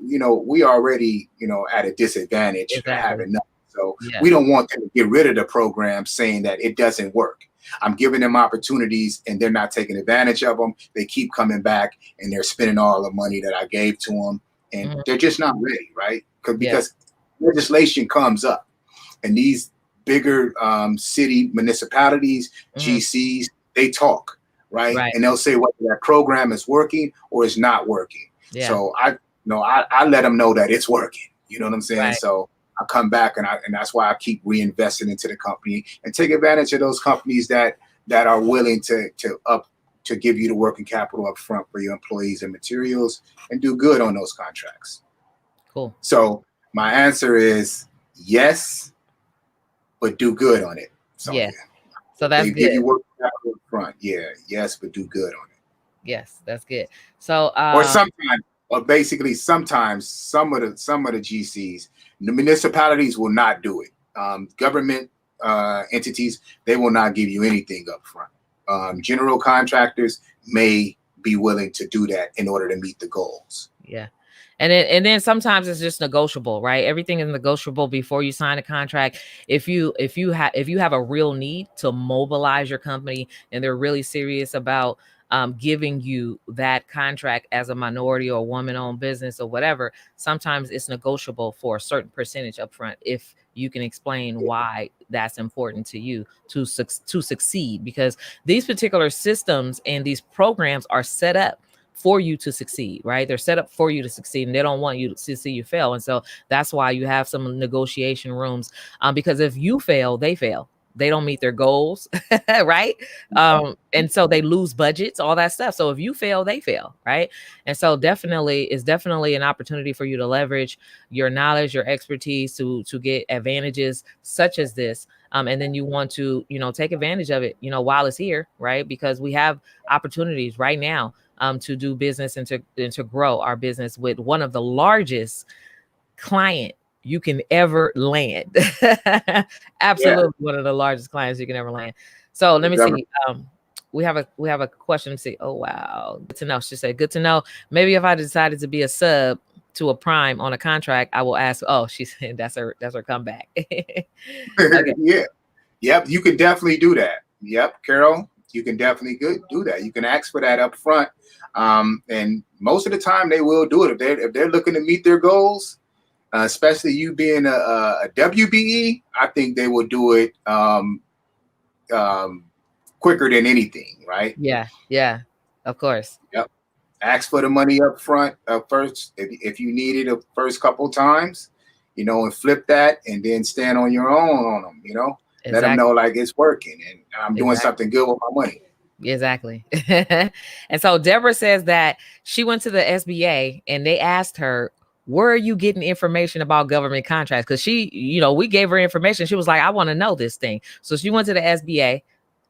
B: already at a disadvantage for having nothing. So we don't want them to get rid of the program saying that it doesn't work. I'm giving them opportunities and they're not taking advantage of them. They keep coming back and they're spending all the money that I gave to them, and they're just not ready, right? Because legislation comes up, and these bigger city municipalities, GCs, they talk, right? And they'll say whether that program is working or is not working. So I let them know that it's working. You know what I'm saying? So I come back and that's why I keep reinvesting into the company and take advantage of those companies that are willing to give you the working capital up front for your employees and materials, and do good on those contracts.
A: Cool.
B: So my answer is yes, but do good on it. So
A: so that's
B: they
A: good.
B: Give you working capital up front. Yes, but do good on it.
A: Yes, that's good. So
B: sometimes some of the GCs, the municipalities will not do it. Government entities, they will not give you anything up front. General contractors may be willing to do that in order to meet the goals.
A: And then sometimes it's just negotiable, right? Everything is negotiable before you sign a contract. If you have a real need to mobilize your company and they're really serious about giving you that contract as a minority or woman-owned business or whatever, sometimes it's negotiable for a certain percentage upfront if you can explain why that's important to you to succeed, because these particular systems and these programs are set up for you to succeed, right? They're set up for you to succeed, and they don't want you to see you fail. And so that's why you have some negotiation rooms, because if you fail, they fail. they don't meet their goals, right? And so they lose budgets, all that stuff. So if you fail, they fail, right? And so it's definitely an opportunity for you to leverage your knowledge, your expertise to get advantages such as this. And then you want to, take advantage of it, while it's here, right? Because we have opportunities right now to do business and to grow our business with one of the largest client you can ever land. Absolutely, one of the largest clients you can ever land. So let me see. We have a question. Let me see. Oh wow, good to know. She said, "Good to know. Maybe if I decided to be a sub to a prime on a contract, I will ask." Oh, she said that's her comeback.
B: Okay. Yeah. Yep. You can definitely do that. Yep, Carol. You can definitely do that. You can ask for that up front, and most of the time they will do it if they're looking to meet their goals. Especially you being a WBE, I think they will do it quicker than anything, right?
A: Yeah, of course.
B: Yep. Ask for the money up front first if you need it the first couple times, and flip that and then stand on your own on them,
A: Exactly.
B: Let them know like it's working and I'm doing something good with my money.
A: Exactly. And so Deborah says that she went to the SBA and they asked her, where are you getting information about government contracts? Because she, we gave her information. She was like, I want to know this thing. So she went to the SBA,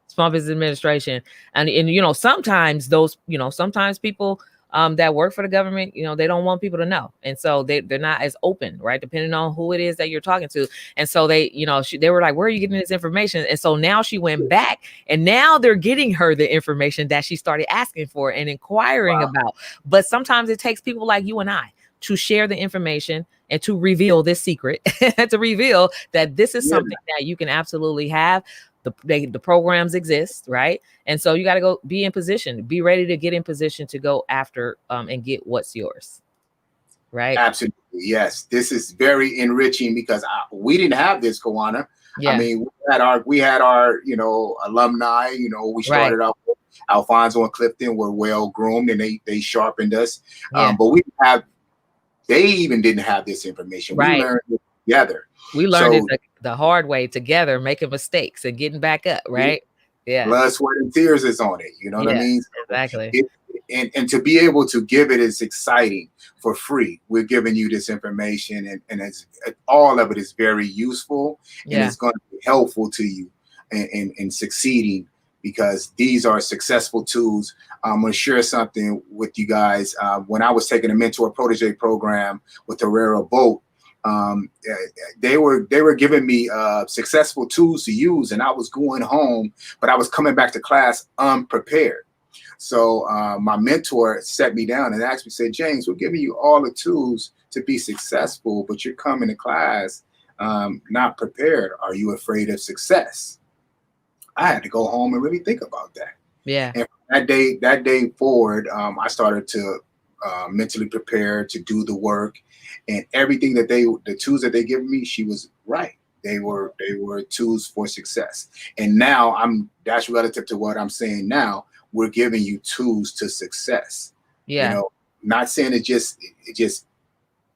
A: Small Business Administration. And sometimes sometimes people that work for the government, they don't want people to know. And so they're not as open, right? Depending on who it is that you're talking to. And so they, they were like, where are you getting this information? And so now she went back and now they're getting her the information that she started asking for and inquiring about. But sometimes it takes people like you and I to share the information and to reveal this secret, to reveal that this is something that you can absolutely have. The programs exist, right? And so you got to go be in position, be ready to get in position to go after and get what's yours, right?
B: Absolutely, yes. This is very enriching because we didn't have this, Kawana.
A: Yeah.
B: I mean, we had our alumni. We started off with Alfonso and Clifton were well groomed and they sharpened us. But they even didn't have this information. We learned it together.
A: We learned it the hard way together, making mistakes and getting back up, right? Yeah.
B: Blood, sweat, and tears is on it. You know what I mean?
A: Exactly.
B: And to be able to give it is exciting for free. We're giving you this information and it's all of it is very useful and it's going to be helpful to you in succeeding because these are successful tools. I'm going to share something with you guys. When I was taking a mentor protege program with Herrera Boat, they were giving me successful tools to use, and I was going home, but I was coming back to class unprepared. So my mentor sat me down and asked me, said, James, we're giving you all the tools to be successful, but you're coming to class not prepared. Are you afraid of success? I had to go home and really think about that.
A: Yeah.
B: And from that day forward, I started to mentally prepare to do the work, and everything that the tools that they give me, she was right. They were tools for success. And now that's relative to what I'm saying now. We're giving you tools to success.
A: Yeah.
B: Not saying it's just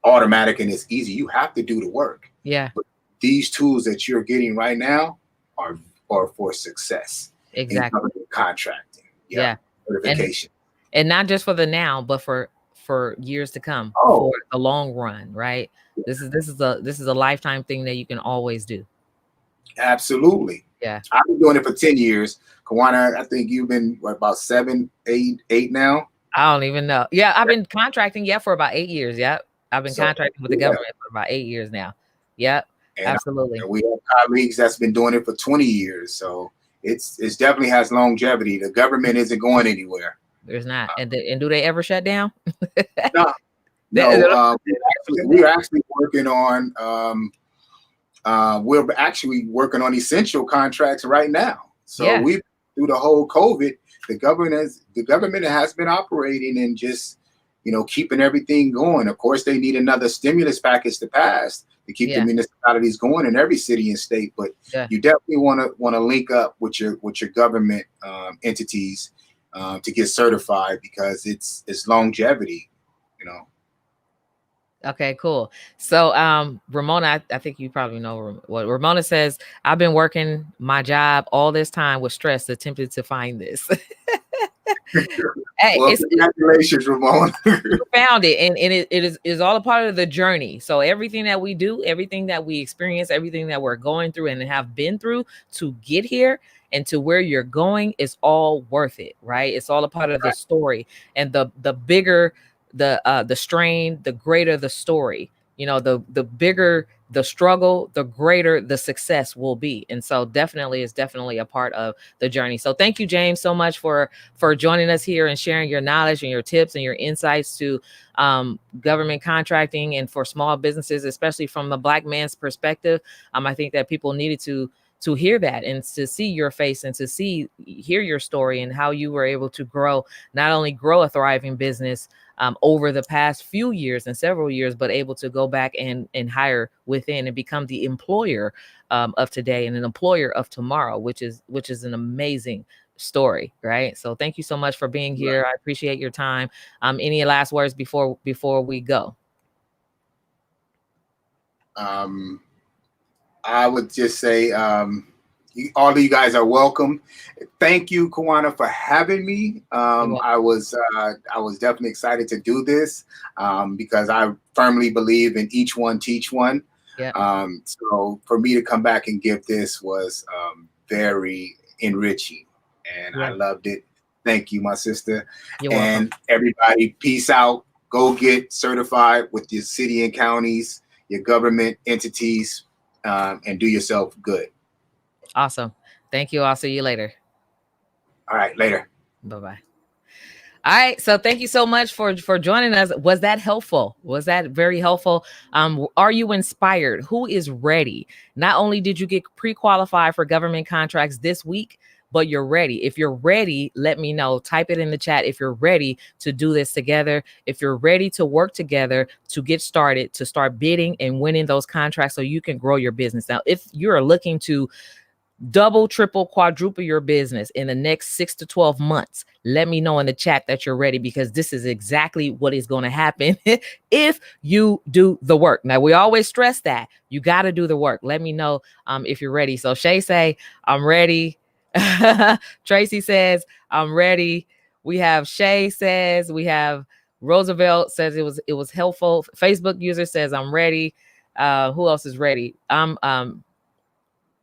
B: automatic and it's easy. You have to do the work.
A: Yeah.
B: But these tools that you're getting right now are for success.
A: Exactly.
B: Contracting.
A: Yeah.
B: Certification.
A: And not just for the now, but for years to come, for the long run, right? This is a lifetime thing that you can always do.
B: Absolutely.
A: Yeah.
B: I've been doing it for 10 years. Kawana, I think you've been about 7, 8 now.
A: I don't even know. Yeah, I've been contracting for about 8 years. Yep. I've been contracting with the government for about 8 years now. Yep. And absolutely.
B: We have colleagues that's been doing it for 20 years. So it's definitely has longevity. The government isn't going anywhere.
A: There's not. And do they ever shut down?
B: No. We're actually working on essential contracts right now. So we through the whole COVID, the government has been operating and just keeping everything going. Of course, they need another stimulus package to pass to keep the municipalities going in every city and state. But you definitely want to link up with your government entities to get certified because it's longevity.
A: Okay, cool. So, Ramona, I think you probably know what Ramona says. I've been working my job all this time with stress, attempted to find this. Hey,
B: Well,
A: it's
B: congratulations, Ramon.
A: you found it, and it is all a part of the journey. So everything that we do, everything that we experience, everything that we're going through and have been through to get here and to where you're going is all worth it, right? It's all a part of the story, and the bigger the strain, the greater the story. The bigger the struggle, the greater the success will be. And so definitely is definitely a part of the journey. So thank you, James, so much for joining us here and sharing your knowledge and your tips and your insights to government contracting and for small businesses, especially from the Black man's perspective. I think that people needed to hear that and to see your face and to hear your story and how you were able to not only grow a thriving business over the past few years and several years, but able to go back and hire within and become the employer of today and an employer of tomorrow, which is an amazing story, right? So thank you so much for being here. I appreciate your time. Any last words before we go?
B: I would just say all of you guys are welcome. Thank you, Kawana, for having me. I was definitely excited to do this because I firmly believe in each one teach one.
A: Yeah.
B: So for me to come back and give this was very enriching, and I loved it. Thank you, my sister.
A: You're
B: and
A: welcome.
B: Everybody, peace out. Go get certified with your city and counties, your government entities, and do yourself good.
A: Awesome. Thank you. I'll see you later.
B: All right, later.
A: Bye-bye. All right. So thank you so much for joining us. Was that helpful? Was that very helpful? Are you inspired? Who is ready? Not only did you get pre-qualified for government contracts this week, but you're ready. If you're ready, let me know. Type it in the chat if you're ready to do this together. If you're ready to work together to get started, to start bidding and winning those contracts so you can grow your business. Now, if you're looking to double, triple, quadruple your business in the next 6 to 12 months, let me know in the chat that you're ready, because this is exactly what is going to happen if you do the work. Now, we always stress that you got to do the work. Let me know if you're ready. So Shay say, I'm ready. Tracy says, I'm ready. We have Shay says, we have Roosevelt says it was helpful. Facebook user says, I'm ready. Who else is ready?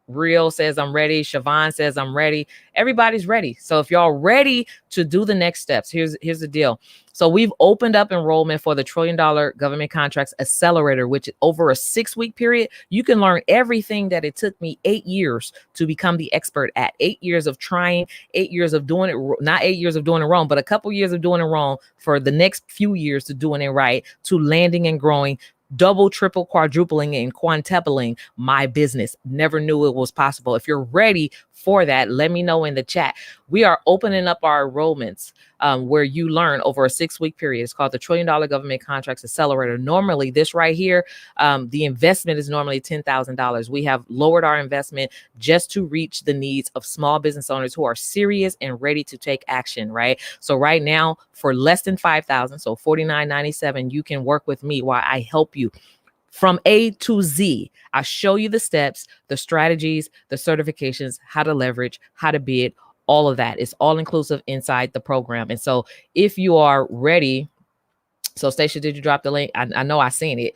A: Real says I'm ready. Siobhan says I'm ready. Everybody's ready. So if y'all ready to do the next steps, here's the deal. So we've opened up enrollment for the $1 trillion government contracts accelerator, which over a 6-week period, you can learn everything that it took me 8 years to become the expert at. 8 years of trying, 8 years of doing it, not 8 years of doing it wrong, but a couple years of doing it wrong for the next few years to doing it right, to landing and growing, double, triple, quadrupling, and quintupling my business. Never knew it was possible. If you're ready for that, let me know in the chat. We are opening up our enrollments where you learn over a 6-week period. It's called the $1 trillion Government Contracts Accelerator. Normally, this right here, the investment is normally $10,000. We have lowered our investment just to reach the needs of small business owners who are serious and ready to take action, right? So right now, for less than $5,000, so $49.97, you can work with me while I help you from A to Z. I show you the steps, the strategies, the certifications, how to leverage, how to bid, all of that. It's all inclusive inside the program. And so if you are ready, so Stacia, did you drop the link? I know I seen it.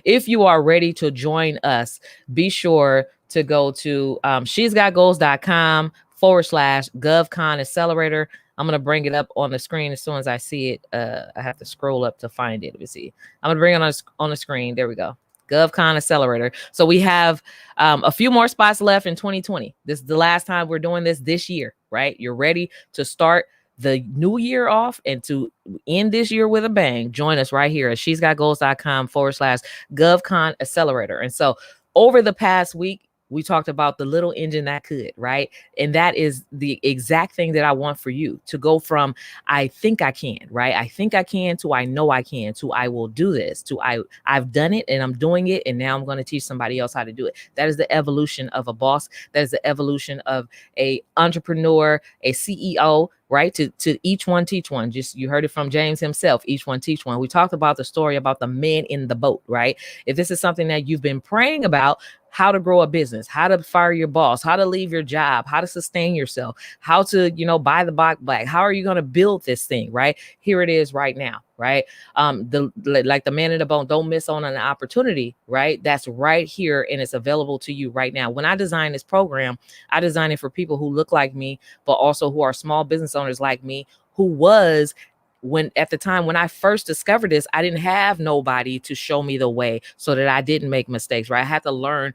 A: If you are ready to join us, be sure to go to she'sgotgoals.com/GovCon Accelerator. I'm going to bring it up on the screen as soon as I see it. I have to scroll up to find it. Let me see. I'm going to bring it on the screen. There we go. GovCon Accelerator. So we have a few more spots left in 2020. This is the last time we're doing this year, right? You're ready to start the new year off and to end this year with a bang. Join us right here at she'sgotgoals.com/GovCon Accelerator. And so over the past week, we talked about the little engine that could, right? And that is the exact thing that I want for you, to go from I think I can, right? I think I can to I know I can to I will do this to I've done it and I'm doing it and now I'm going to teach somebody else how to do it. That is the evolution of a boss. That is the evolution of a entrepreneur, a CEO, right? To each one teach one. Just you heard it from James himself, each one teach one. We talked about the story about the man in the boat, right? If this is something that you've been praying about, how to grow a business, how to fire your boss, how to leave your job, how to sustain yourself, how to, buy the box back, how are you going to build this thing, right? Here it is right now, right? Like the man in the boat, don't miss on an opportunity, right? That's right here and it's available to you right now. When I designed this program, I designed it for people who look like me, but also who are small business owners like me, who was when at the time when I first discovered this, I didn't have nobody to show me the way so that I didn't make mistakes, right? I had to learn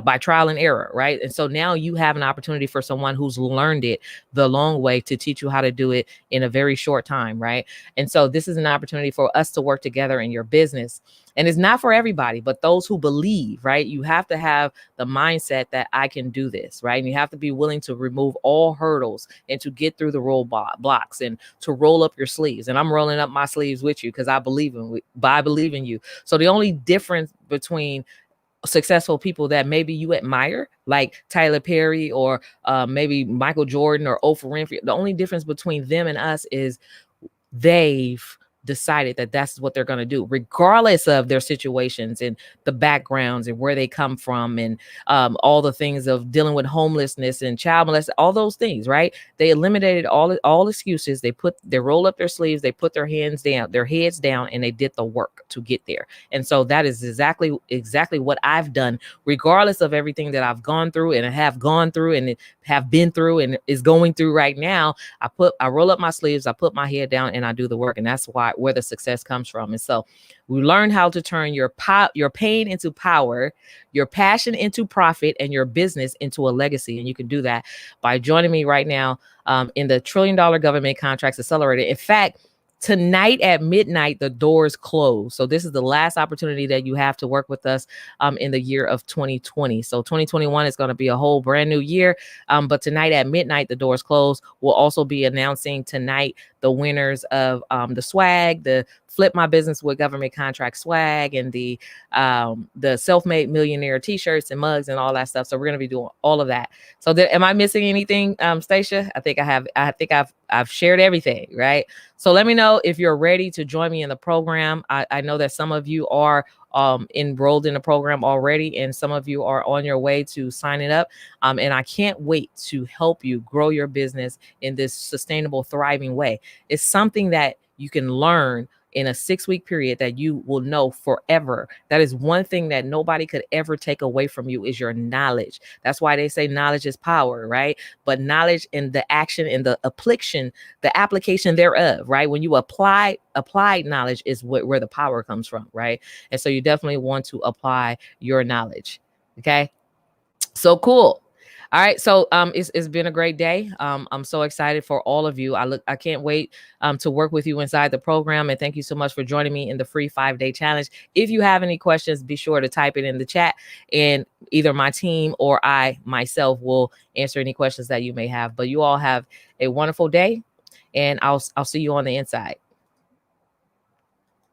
A: by trial and error, right? And so now you have an opportunity for someone who's learned it the long way to teach you how to do it in a very short time, right? And so this is an opportunity for us to work together in your business. And it's not for everybody, but those who believe, right? You have to have the mindset that I can do this, right? And you have to be willing to remove all hurdles and to get through the blocks and to roll up your sleeves. And I'm rolling up my sleeves with you because I believe in you. So the only difference between successful people that maybe you admire, like Tyler Perry or maybe Michael Jordan or Oprah Winfrey, the only difference between them and us is they've decided that that's what they're going to do, regardless of their situations and the backgrounds and where they come from and all the things of dealing with homelessness and child molestation, all those things, right? They eliminated all excuses. They rolled up their sleeves, they put their heads down, and they did the work to get there. And so that is exactly what I've done, regardless of everything that I've gone through and have gone through and have been through and is going through right now. I roll up my sleeves, I put my head down, and I do the work. And that's where the success comes from. And so we learn how to turn your pain into power, your passion into profit, and your business into a legacy. And you can do that by joining me right now in the $1 Trillion Government Contracts Accelerator. In fact, tonight at midnight, the doors close. So this is the last opportunity that you have to work with us in the year of 2020. So 2021 is going to be a whole brand new year. But tonight at midnight, the doors close. We'll also be announcing tonight the winners of the swag, the Flip My Business with Government Contract swag, and the Self-Made Millionaire t-shirts and mugs and all that stuff. So we're going to be doing all of that. So am I missing anything, Stacia? I think I've shared everything, right? So let me know if you're ready to join me in the program. I know that some of you are enrolled in the program already, and some of you are on your way to signing up. And I can't wait to help you grow your business in this sustainable, thriving way. It's something that you can learn in a 6-week period that you will know forever. That is one thing that nobody could ever take away from you, is your knowledge. That's why they say knowledge is power, right? But knowledge and the action and the application thereof, right? When you applied knowledge is where the power comes from, right? And so you definitely want to apply your knowledge. Okay. So cool. All right. So it's been a great day. I'm so excited for all of you. I can't wait to work with you inside the program. And thank you so much for joining me in the free 5-day challenge. If you have any questions, be sure to type it in the chat, and either my team or I myself will answer any questions that you may have. But you all have a wonderful day, and I'll see you on the inside.